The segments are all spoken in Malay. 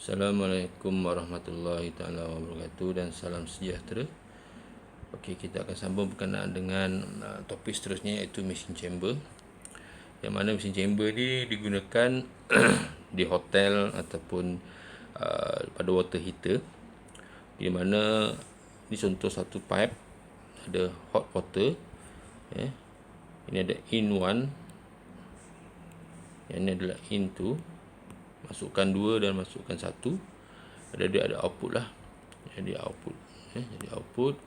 Assalamualaikum warahmatullahi taala wabarakatuh dan salam sejahtera. Okey, kita akan sambung berkenaan dengan topik seterusnya, iaitu mesin chamber. Yang mana mesin chamber ni digunakan di hotel ataupun pada water heater, di mana ini contoh satu pipe, ada hot water, ini ada in 1, yang ini adalah in 2, masukkan 2 dan masukkan 1, dia ada output lah, jadi output, jadi output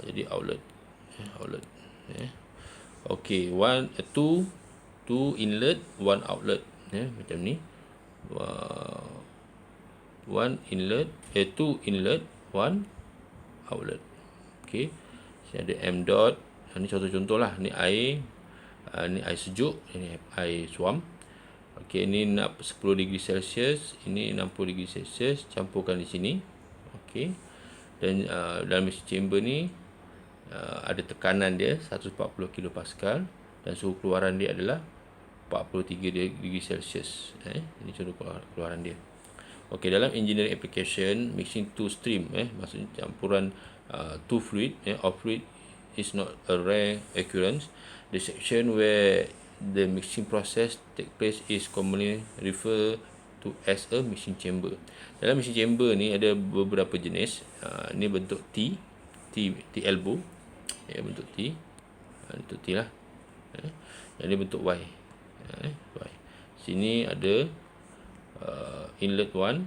jadi outlet, okey, 2 inlet, 1 outlet, macam ni, 1 inlet, 2 inlet, 1 outlet. Okey, sini ada m dot, ni contoh-contoh lah, ni air, ni air sejuk, ini air suam. Okey, ini 10 degree Celsius, ini 60 degree Celsius, campurkan di sini. Okey, dan dalam mesin chamber ni ada tekanan dia 140 kilopascal dan suhu keluaran dia adalah 43 degree Celsius. Ini contoh keluaran dia. Okey, dalam engineering application, mixing two stream, maksudnya campuran two fluid, of fluid is not a rare occurrence. The section where the mixing process take place is commonly referred to as a mixing chamber. Dalam mixing chamber ni ada beberapa jenis. Ini bentuk T elbow, bentuk T, bentuk T lah. Yang ni bentuk Y, Y. Sini ada inlet 1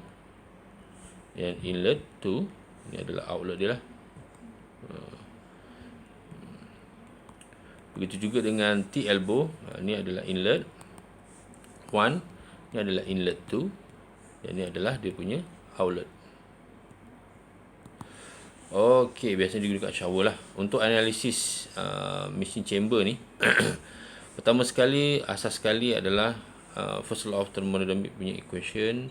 dan inlet 2. Ini adalah outlet dia lah. Begitu juga dengan T elbow, ini adalah inlet 1, ini adalah inlet 2, dan ini adalah dia punya outlet. Okey, biasanya digunakan shower lah. Untuk analisis mesin chamber ni, pertama sekali, asas sekali adalah first law of thermodynamic punya equation.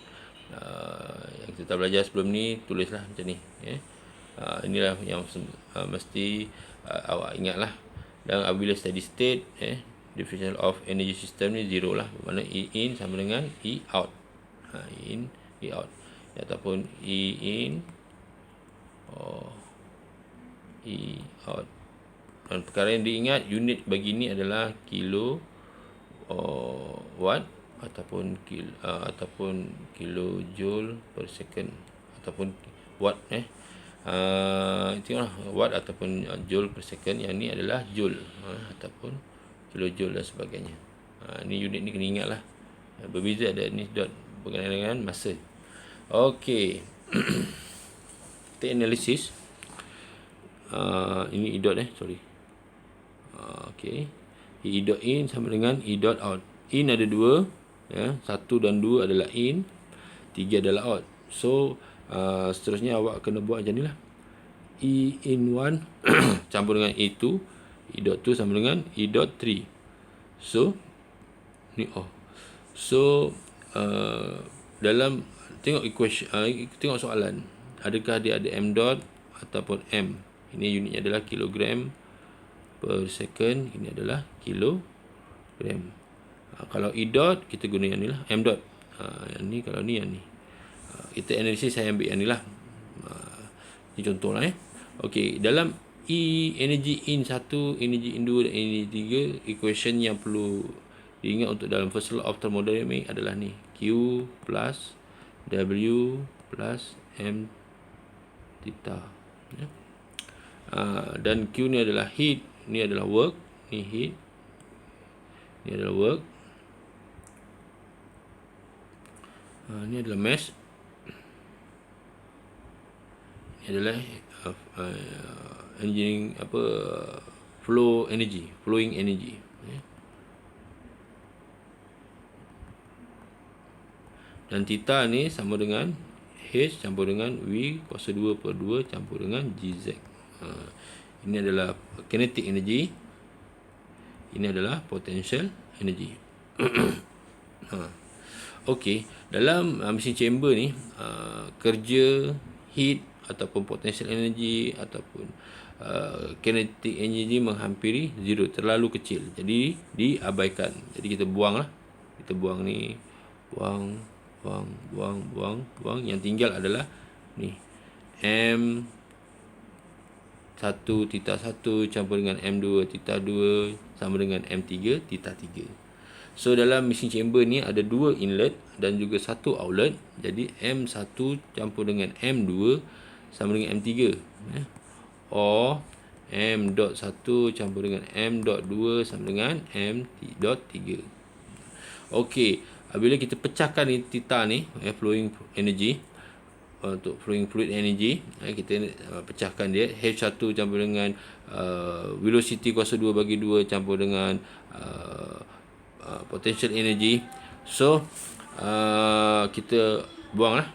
Yang kita belajar sebelum ni, tulislah macam ni. Inilah yang mesti awak ingat lah. Dan apabila steady state, differential of energy system ni zero lah, bermakna E in sama dengan E out, in, E out, ataupun E in E out. Dan perkara yang diingat, unit bagi ni adalah kilo watt ataupun kilojoule per second, ataupun watt, tengoklah, watt ataupun joule per second. Yang ni adalah joule, ataupun kilojoule dan sebagainya. Ni unit ni kena ingat lah, berbeza, ada ni dot berkenaan dengan masa. Okey, kita analisis. Ini E dot, sorry. Okey, E dot in sama dengan E dot out. In ada 2, 1 dan 2 adalah in, 3 adalah out. So seterusnya awak kena buat macam ni lah. E in 1 campur dengan E 2, E dot 2 sama dengan E dot 3. So ni so dalam tengok equation, tengok soalan, adakah dia ada m dot ataupun m. Ini unitnya adalah kilogram per second, ini adalah kilogram. Kalau E dot, kita guna yang ni lah, m dot. Yang ni, kalau ni, yang ni. Kita analisis, saya ambil yang ni lah. Ini contoh lah. Okey, dalam energy in 1, energy in 2 dan energy 3, equation yang perlu diingat untuk dalam first law of thermodynamics adalah ni, Q plus W plus M theta. Dan Q ni adalah heat, ni adalah work, ni heat, ni adalah work, ni adalah mass, ni adalah engineering flowing energy. Dan theta ni sama dengan H campur dengan V kuasa 2 per 2 campur dengan GZ. Ini adalah kinetic energy, ini adalah potential energy. Okey, dalam mesin chamber ni, kerja heat ataupun potential energy ataupun kinetic energy menghampiri zero, terlalu kecil, jadi diabaikan. Jadi kita buang lah, kita buang ni, buang. Yang tinggal adalah ni, M 1 theta 1 campur dengan M2 theta 2 sama dengan M3 theta 3. So dalam mixing chamber ni ada 2 inlet dan juga 1 outlet. Jadi M1 campur dengan M2 sama dengan M3, or M.1 campur dengan M.2 sama dengan M.3. Okey, bila kita pecahkan ni theta ni, flowing energy, untuk flowing fluid energy, kita pecahkan dia, H1 campur dengan velocity kuasa 2 bagi 2 campur dengan potential energy. So kita buang lah,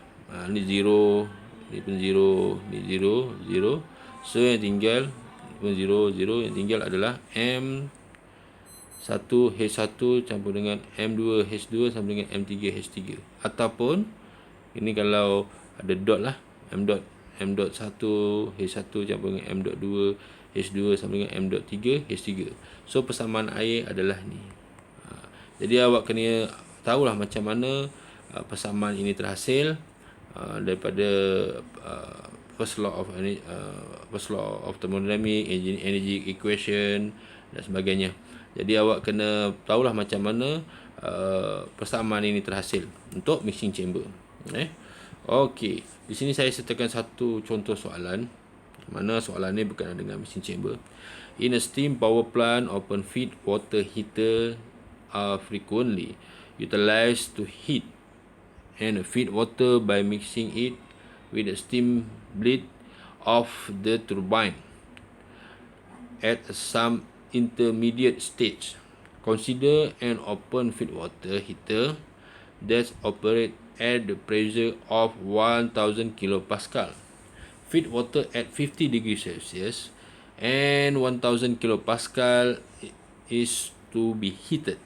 ni 0, ni pun 0, ni 0, 0. So yang tinggal pun 0, 0. Yang tinggal adalah M1H1 campur dengan M2H2 sama dengan M3H3. Ataupun ini kalau ada dot lah, M.1 H1 campur dengan M.2 H2 sama dengan M.3 H3. So persamaan air adalah ni. Jadi awak kena tahulah macam mana persamaan ini terhasil daripada first law of thermodynamics, energy equation dan sebagainya. Jadi awak kena tahulah macam mana persamaan ini terhasil untuk mixing chamber. Okey, di sini saya sertakan satu contoh soalan, mana soalan ini berkaitan dengan mixing chamber. In a steam power plant, open feed water heater are frequently utilized to heat and feed water by mixing it with the steam blade of the turbine at some intermediate stage. Consider an open feed water heater that operates at the pressure of 1000 kilopascal. Feed water at 50 degrees Celsius and 1000 kilopascal is to be heated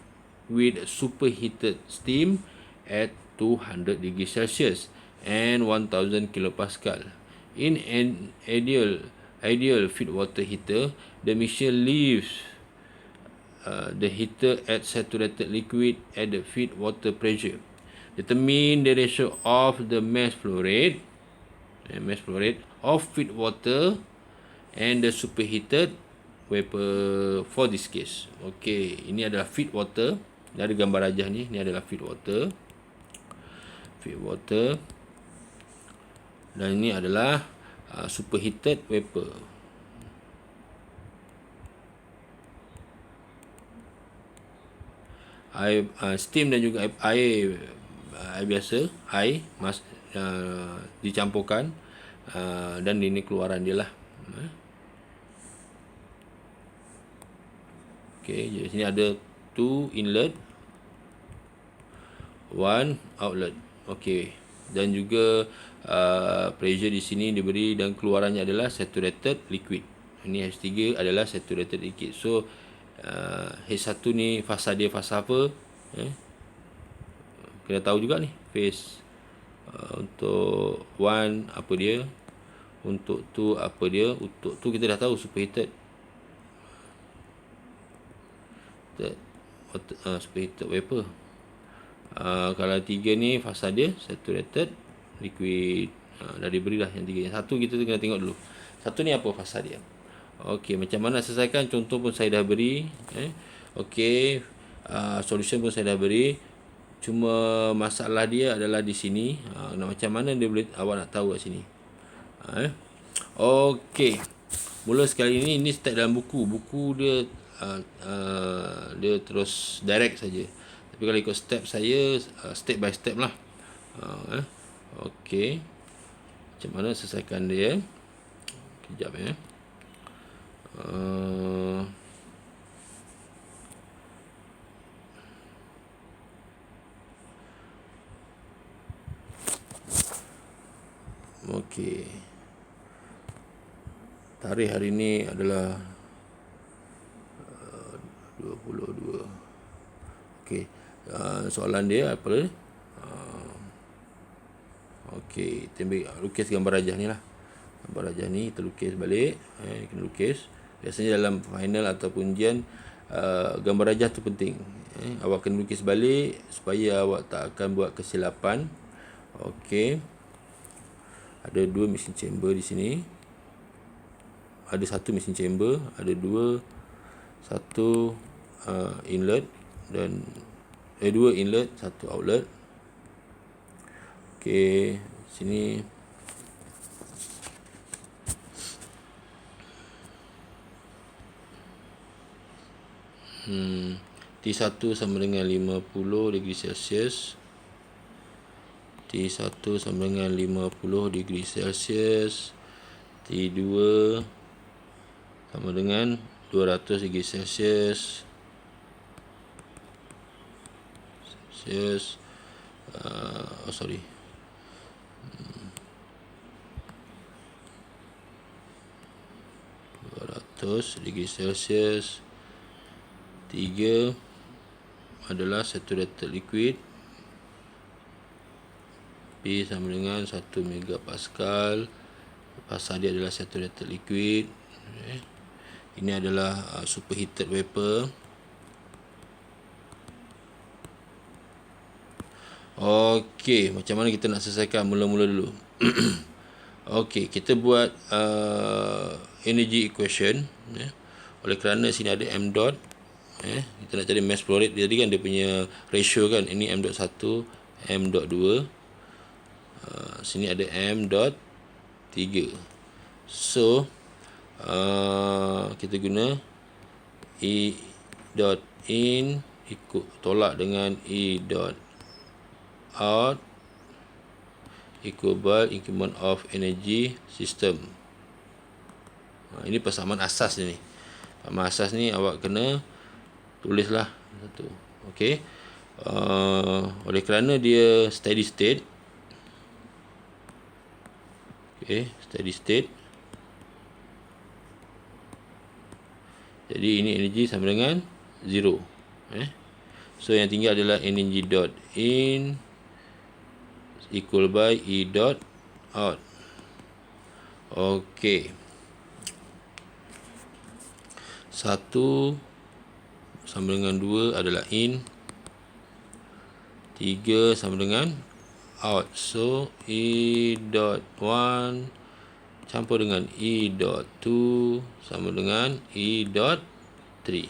with superheated steam at 200 degrees Celsius and 1000 kilopascal. In an ideal feed water heater, the mixture leaves the heater at saturated liquid at the feed water pressure. Determine the ratio of the mass flow rate of feed water and the superheated vapor for this case. Okey, ini adalah feed water. Ini ada gambar rajah ni. Ini adalah feed water. Dan ini adalah superheated vapor. Air, steam dan juga air biasa, air dicampurkan dan ini keluaran dia lah. Okey, jadi sini ada 2 inlet, 1 outlet. Okey, dan juga pressure di sini diberi dan keluarannya adalah saturated liquid. Ini H3 adalah saturated liquid. So H1 ni fasa dia fasa apa? Kena tahu juga ni phase. Untuk 1 apa dia, untuk 2 apa dia. Untuk 2 kita dah tahu superheated. Superheated vapor. Kalau 3 ni fasa dia saturated liquid. Dah diberi dah yang 3. Yang 1 kita kena tengok dulu. 1 ni apa fasa dia. Okey, macam mana selesaikan? Contoh pun saya dah beri. Okey, solution pun saya dah beri. Cuma masalah dia adalah di sini. Macam mana dia boleh awak nak tahu kat sini. Okey, mula sekali ini start dalam buku. Buku dia dia terus direct saja. Tapi kalau ikut step saya, step by step lah. Okey, macam mana selesaikan dia? Kejap ya. Okey, tarikh hari ini adalah 22. Okey, soalan dia apa? Okey, kita ambil lukis gambar rajah ni lah. gambar rajah ni kita lukis balik. Kena lukis. Biasanya dalam final ataupun ujian, gambar rajah tu penting. Awak kena lukis balik supaya awak tak akan buat kesilapan. Okey. Ada 2 mesin chamber di sini. Ada 1 mesin chamber, ada 2, 1 inlet dan 2 inlet, 1 outlet. Okey, sini T1 sama dengan 50 degree Celsius. T1 sama dengan 50 degree Celsius. T2 sama dengan 200 degree Celsius. 200 degree Celsius. 3 adalah saturated liquid. P sama dengan 1 megapascal. Pasal dia adalah saturated liquid. Ini adalah superheated vapor. Okey, macam mana kita nak selesaikan mula-mula dulu? Okey, kita buat energy equation. Oleh kerana sini ada m dot. Kita nak cari mass flow rate. Jadi kan dia punya ratio kan. Ini m dot 1, m dot 2. Sini ada m dot 3. So kita guna E dot in ikut tolak dengan E dot out equal increment of energy system. Ini persamaan asas ni. Persamaan asas ni awak kena tulislah satu. Okey. Oleh kerana dia steady state. Okey, steady state. Jadi ini energy sama dengan 0. So yang tinggal adalah energy dot in equal by E dot out. Okey. 1 sama dengan 2 adalah in. 3 sama dengan out. So E dot 1 campur dengan E dot 2 sama dengan E dot 3.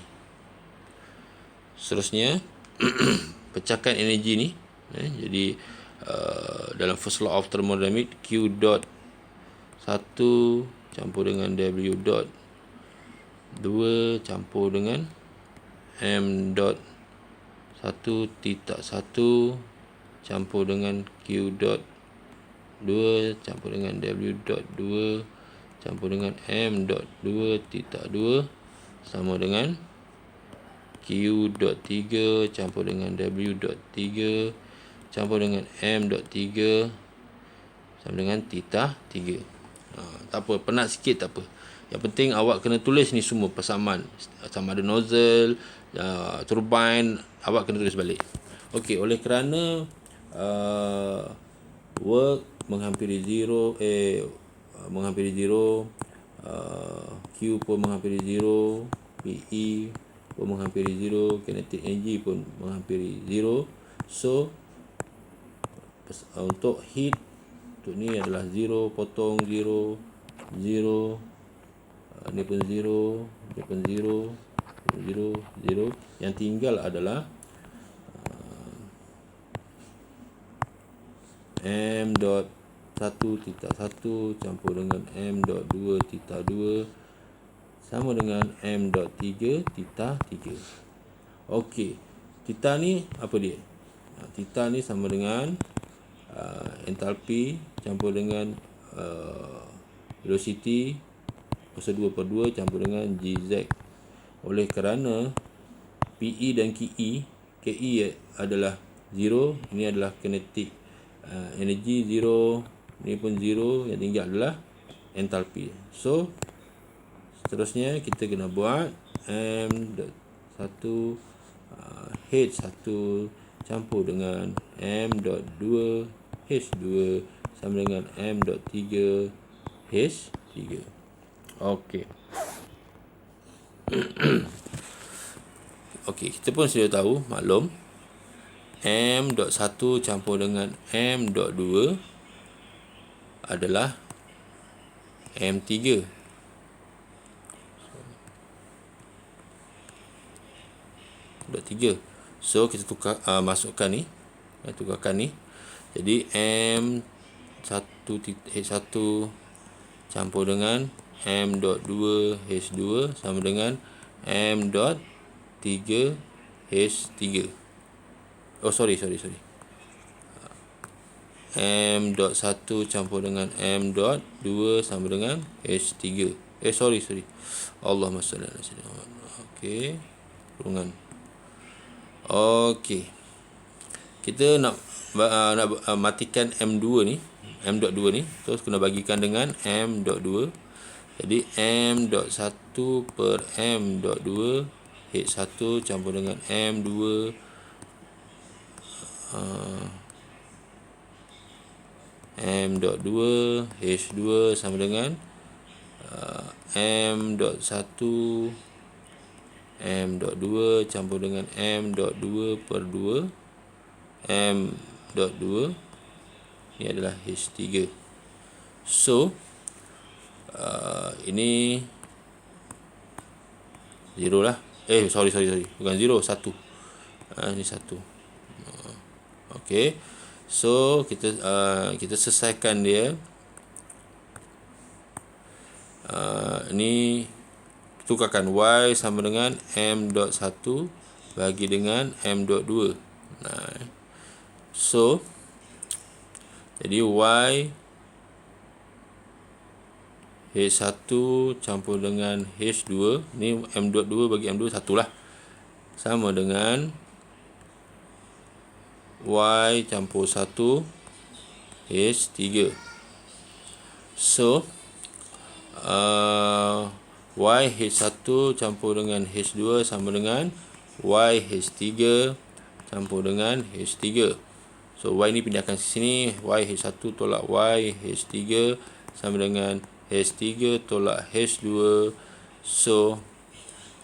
Seterusnya pecahkan energi ni. Jadi dalam first law of thermodynamics, Q dot 1 campur dengan W dot 2 campur dengan M dot 1 titak 1 campur dengan Q dot 2 campur dengan W dot 2 campur dengan M dot 2 titak 2 sama dengan Q dot 3 campur dengan W dot 3 campur dengan M dot 3 sama dengan titak 3. Tak apa, penat sikit tak apa. Yang penting awak kena tulis ni semua persamaan. Sama ada nozzle, turbine, awak kena tulis balik. Okey, oleh kerana work menghampiri zero, Q pun menghampiri zero, PE pun menghampiri zero, kinetic energy pun menghampiri zero. So untuk heat, untuk ni adalah 0, potong 0, 0, ni pun 0, ni pun 0, 0, 0. Yang tinggal adalah M dot 1 titak 1 campur dengan M dot 2 titak 2 sama dengan M dot 3 titak 3. Okey, tita ni apa dia? Tita ni sama dengan entalpi campur dengan velocity kuasa 2/2 campur dengan GZ. Oleh kerana PE dan KE adalah 0, ini adalah kinetic energy 0, ni pun 0, yang tinggal adalah entalpi. So seterusnya kita kena buat M.1 H1 campur dengan M.2 H2 sama dengan M.3 H3. Okey. Okey, kita pun sudah tahu, maklum, M.1 campur dengan M.2 adalah M3. .3. So kita tukar, masukkan ni, tukarkan ni. Jadi M1.H1 campur dengan M.2H2 sama dengan M.3H3. Oh, sorry. M.1 campur dengan M.2 sama dengan H3. Sorry. Allahumma salli ala sayyidina Muhammad. Okey. Kurungan. Okey. Kita nak matikan M2 ni, M.2 ni, terus kena bagikan dengan M.2. Jadi M.1 per M.2 H1 campur dengan M2 M.2 H2 sama dengan M.1 M.2 campur dengan M.2 per 2 M.2. Ini adalah H3. So ini 0 lah. Sorry. Bukan 0, 1. Ini 1. Okey. So kita selesaikan dia. Ini tukarkan Y sama dengan M.1 bagi dengan M.2. So jadi Y H1 campur dengan H2, ni M.2 bagi M2 1 lah, sama dengan Y campur 1 H3. So Y H1 campur dengan H2 sama dengan Y H3 campur dengan H3. So Y ni pindahkan ke sini, Y H1 tolak Y H3 sama dengan H3 tolak H2. So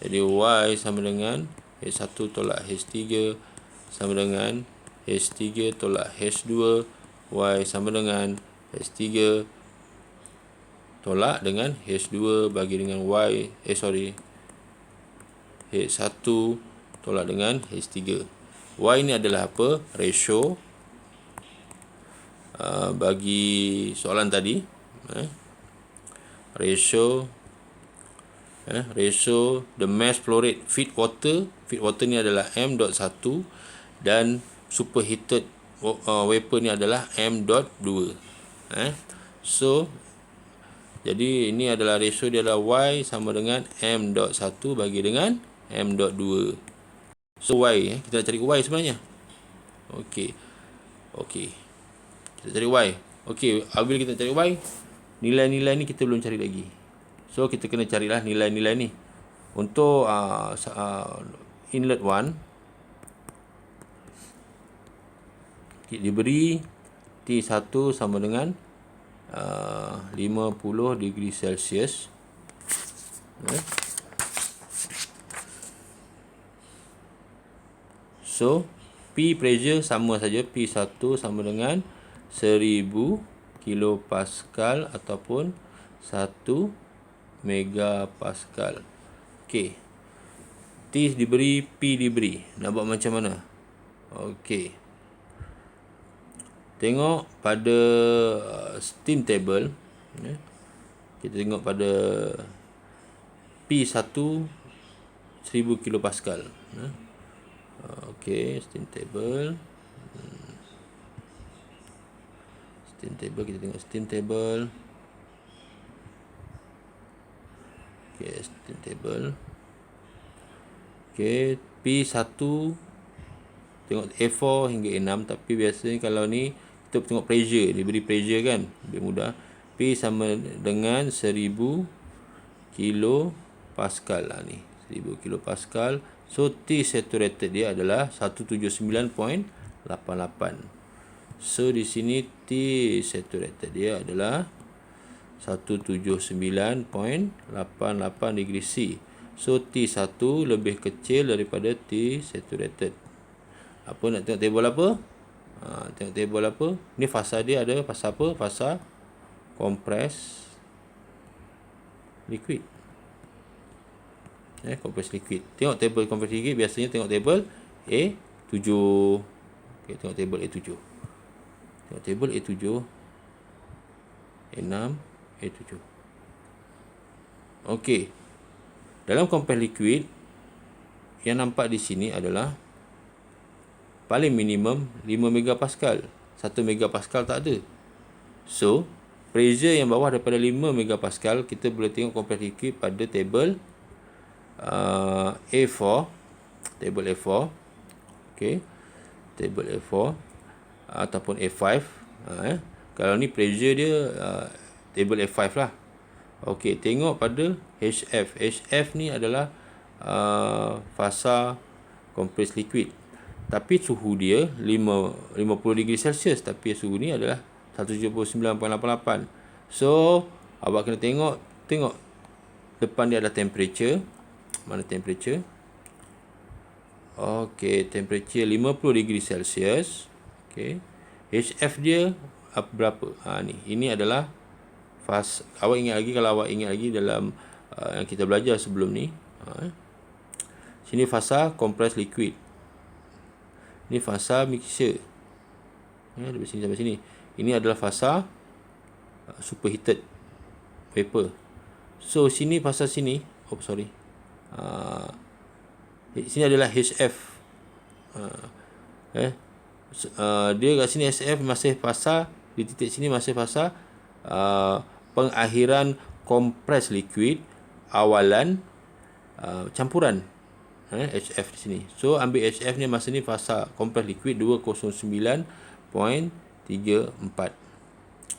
jadi Y sama dengan H1 tolak H3 sama dengan H3 tolak H2. Y sama dengan H3 tolak dengan H2 bagi dengan H1 tolak dengan H3. Y ni adalah apa? Ratio bagi soalan tadi. Ratio the mass flow rate feed water ni adalah M.1 dan superheated vapor ni adalah M.2. So jadi ini adalah ratio dia adalah Y sama dengan M.1 bagi dengan M.2. So Y, kita nak cari Y sebenarnya. Okey. Kita cari Y. Okey, apabila kita cari Y, nilai-nilai ni kita belum cari lagi. So kita kena carilah nilai-nilai ni. Untuk inlet 1 diberi T1 sama dengan 50 degree Celsius. So P pressure sama saja, P1 sama dengan 1000 kilopascal ataupun 1 megapascal. Okey. T diberi, P diberi. Nak buat macam mana? Okey. Tengok pada steam table. Kita tengok pada P1 1000 kilopascal. Okey, steam table. Kita tengok steam table. Okey, steam table. Okey, P1 tengok A4 hingga A6, tapi biasanya kalau ni kita tengok pressure, dia beri pressure kan, lebih mudah. P sama dengan 1000 kilopascal lah ni, 1000 kilopascal. So T saturated dia adalah 179.88. So di sini T saturated dia adalah 179.88 degree C. So T1 lebih kecil daripada T saturated. Apa nak tengok table apa? Tengok table apa? Ni fasa dia ada fasa apa? Fasa compress liquid. Compress liquid. Tengok table compress liquid, biasanya tengok table A7. Okay, tengok table A7. Tengok table A7. A6, A7. Okey. Dalam compress liquid, yang nampak di sini adalah paling minimum 5 megapascal. 1 megapascal tak ada. So, pressure yang bawah daripada 5 megapascal, kita boleh tengok compress liquid pada table A4. Table A4. Okey. Table A4 ataupun A5. Kalau ni pressure dia table A5 lah. Okey, tengok pada HF. HF ni adalah fasa compressed liquid. Tapi suhu dia 50 degree Celsius, tapi suhu ni adalah 179.88. So, awak kena tengok depan dia ada temperature. Mana temperature? Okey, temperature 50 degree Celsius. Okey. HF dia berapa? Ni. Ini adalah fasa. Awak ingat lagi, kalau awak ingat lagi dalam yang kita belajar sebelum ni. Sini fasa compressed liquid. Ini fasa mixture. Dari sini sampai sini. Ini adalah fasa superheated vapor. So sini fasa sini. Sini adalah HF. Dia kat sini HF masih fasa, di titik sini masih fasa pengakhiran compressed liquid, awalan campuran. HF di sini. So ambil HF ni masa ni fasa compressed liquid 209.34.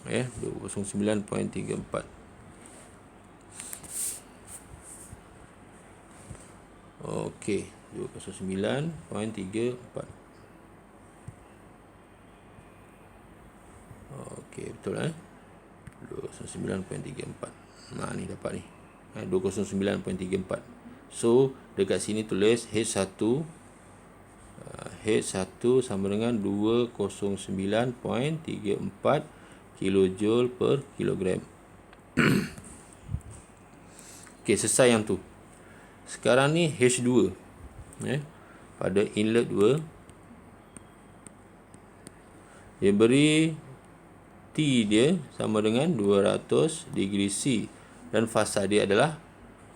209.34. Okey, 209.34. Okey, betul 209.34. Ni dapat ni. 209.34. So, dekat sini tulis H1 sama dengan 209.34 kilojoule per kilogram. Okey, selesai yang tu. Sekarang ni H2. Pada inlet 2, dia beri T dia sama dengan 200 degree C. Dan fasa dia adalah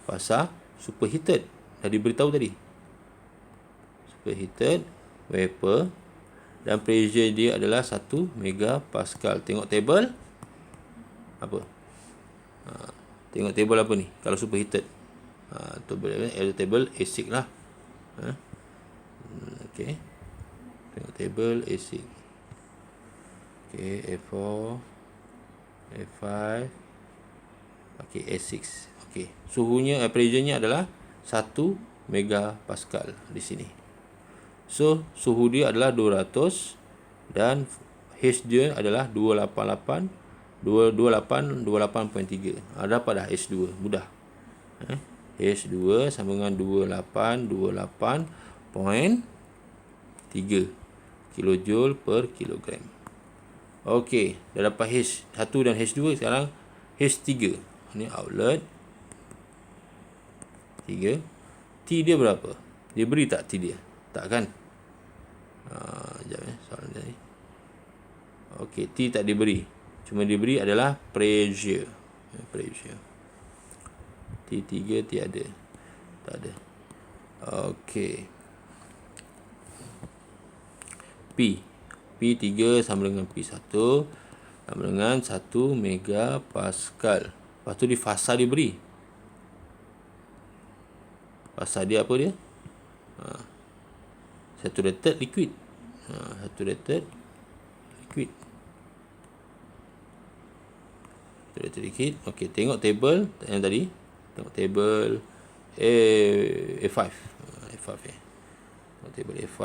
fasa superheated. Dah diberitahu tadi. Superheated vapor. Dan pressure dia adalah 1 megapascal. Tengok table. Apa? Tengok table apa ni? Kalau superheated. Table A6 lah. Okey. Tengok table A6. Okey, A4. A5. Okey, A6. Okey, suhunya, pressure-nya adalah 1 megapascal di sini. So, suhu dia adalah 200 dan H dia adalah 28.3. Dapat dah H2, mudah. H2 sama dengan 28.3 kilojoule per kilogram. Okey, dah dapat H1 dan H2. Sekarang H3. Ni outlet 3. T dia berapa? Dia beri tak T dia? Tak kan? Sekejap soalan tadi. Okey, T tak diberi. Cuma diberi adalah pressure. Pressure. T3 tiada. Tak ada. Okey. P. P3 sama dengan P1 sama dengan 1 megapascal. Lepas tu di fasa diberi. Fasa dia apa dia? Saturated liquid. Saturated liquid. Saturated liquid. Okey, tengok table yang tadi. Tengok table A5. A5 ya. Tengok table A5.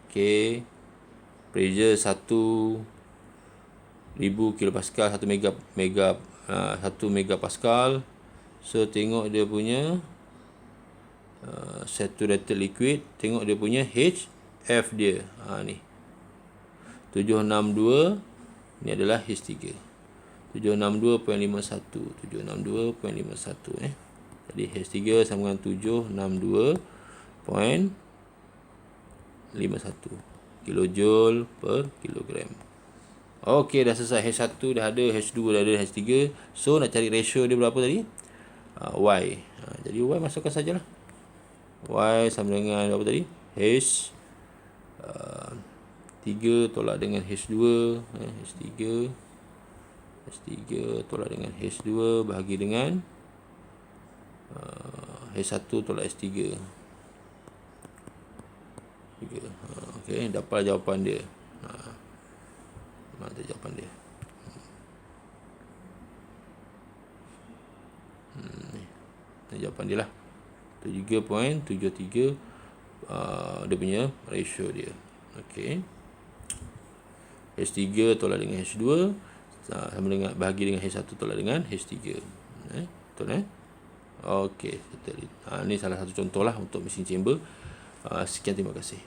Okey. Pressure 1 1000 kilopascal, 1 megapascal. So tengok dia punya saturated liquid, tengok dia punya HF dia. Ni 762, ni adalah H3. 762.51, 762.51 Jadi H3 sama dengan 762.51 kilojoule per kilogram. Okey, dah selesai. H1 dah ada, H2 dah ada, H3. So nak cari ratio dia berapa tadi? Y. Jadi Y masukkan sajalah. Y sama dengan berapa tadi? H 3 tolak dengan H2, H3 tolak dengan H2 bahagi dengan H1 tolak H3. Okey, dapat jawapan dia. Mana jawapan dia? Ni jawapan dia lah. 3.73 dia punya ratio dia. Okey. H3 tolak dengan H2 sama dengan bahagi dengan H1 tolak dengan H3. Betul Okey, ni salah satu contoh lah untuk mesin chamber. Sekian, terima kasih.